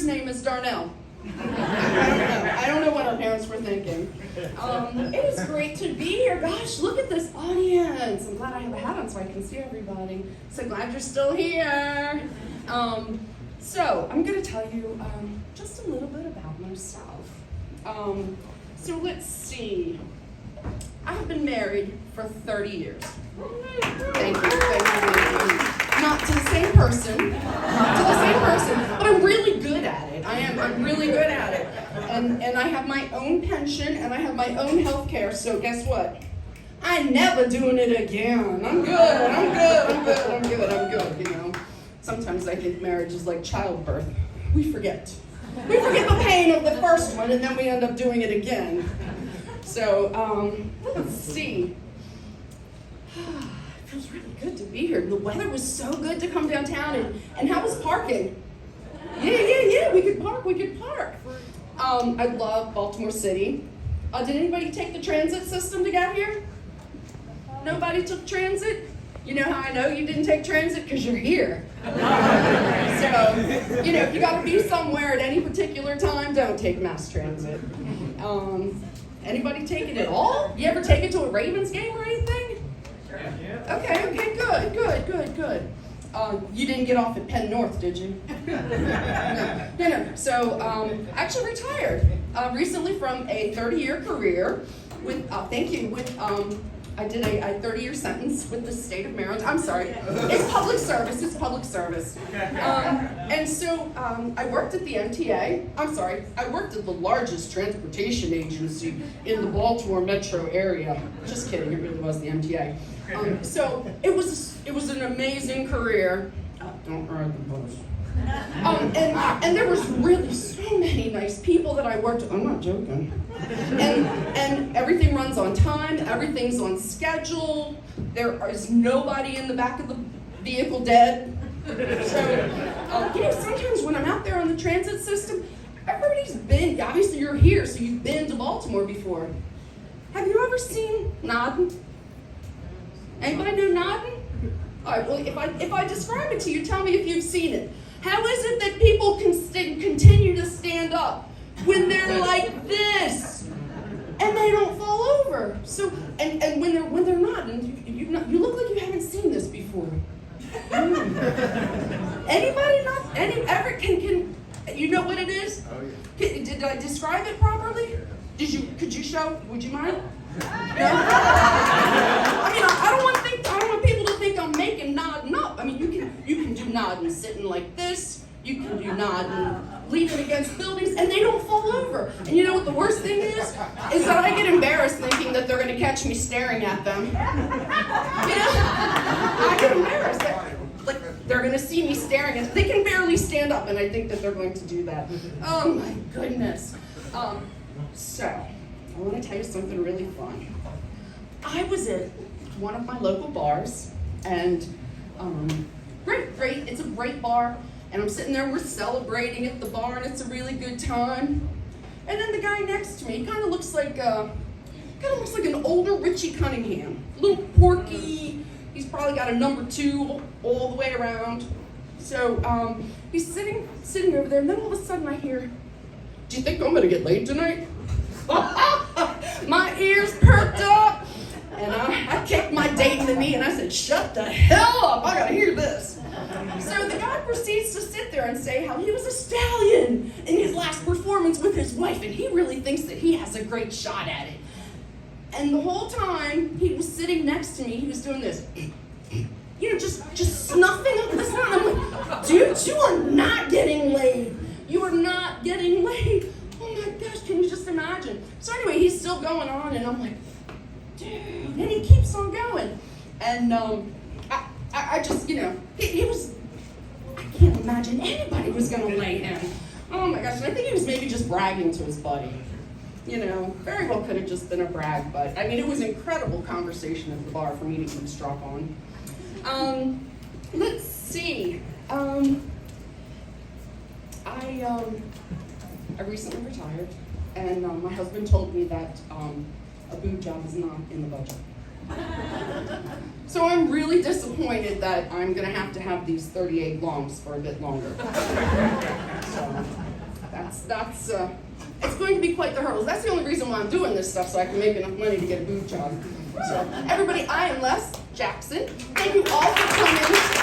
daughter's name is Darnell. I don't know what our parents were thinking. It is great to be here. Gosh, look at this audience. I'm glad I have a hat on so I can see everybody. So glad you're still here. So I'm going to tell you just a little bit about myself. So let's see. I have been married for 30 years. Thank you. Not to the same person, but I'm really good at it. I'm really good at it. And I have my own pension and I have my own health care, so guess what? I'm never doing it again. I'm good, you know. Sometimes I think marriage is like childbirth. We forget. We forget the pain of the first one and then we end up doing it again. So, let's see. It feels really good to be here. The weather was so good to come downtown, and how was parking? Yeah, we could park. I love Baltimore City. Did anybody take the transit system to get here? Nobody took transit? You know how I know you didn't take transit? Because you're here. So, if you got to be somewhere at any particular time, don't take mass transit. Anybody take it at all? You ever take it to a Ravens game or anything? Okay, good. You didn't get off at Penn North, did you? No. So, I actually retired recently from a 30-year career with, I did a 30-year sentence with the state of Maryland. I'm sorry, it's public service. And so I worked at the MTA. I worked at the largest transportation agency in the Baltimore metro area. Just kidding, it really was the MTA. So it was an amazing career. Don't ride the bus. And there was really so many nice people that I worked with. I'm not joking. And everything runs on time, everything's on schedule. There is nobody in the back of the vehicle dead. So, sometimes when I'm out there on the transit system, everybody's been, obviously you're here, so you've been to Baltimore before. Have you ever seen Nodden? Anybody know Nodden? All right, well, if I describe it to you, tell me if you've seen it. How is it that people can continue to stand up when they're like this and they don't fall over? So, and when they're not, and you look like you haven't seen this before. Anybody not? Ever can you know what it is? Oh yeah. Did I describe it properly? Could you show? Would you mind? No? I don't want people to think I'm making Nodden up. I mean, you can do Nodden sitting like this. You can do Nodden leaning against buildings, and they don't fall over. And you know what the worst thing is? Is that I get embarrassed thinking that they're going to catch me staring at them. I get embarrassed. Like, they're going to see me staring at them. They can barely stand up, and I think that they're going to do that. Oh, my goodness. So, I want to tell you something really fun. I was at one of my local bars, and great, it's a great bar, and I'm sitting there, we're celebrating at the bar, and it's a really good time. And then the guy next to me kind of looks like an older Richie Cunningham, a little porky. He's probably got a number 2 all the way around. So he's sitting over there, and then all of a sudden I hear, "Do you think I'm gonna get laid tonight?" My ears perked up, and I kicked my date in the knee, and I said, "Shut the hell up, I gotta hear this." So the guy proceeds to sit there and say how he was a stallion in his last performance with his wife, and he really thinks that he has a great shot at it. And the whole time he was sitting next to me, he was doing this, just snuffing up the sound. I'm like, "Dude, you are not getting laid. You are not getting laid." Oh my gosh, can you just imagine? So anyway, he's still going on, and I'm like, dude, and he keeps on going. And I just, he was, I can't imagine anybody was going to lay him. Oh my gosh, and I think he was maybe just bragging to his buddy. Very well could have just been a brag, but I mean, it was an incredible conversation at the bar for me to eavesdrop on. Let's see. I recently retired, and my husband told me that a boob job is not in the budget. So I'm really disappointed that I'm going to have these 38 longs for a bit longer. So, it's going to be quite the hurdles. That's the only reason why I'm doing this stuff, so I can make enough money to get a boob job. So, everybody, I am Les Jackson. Thank you all for coming.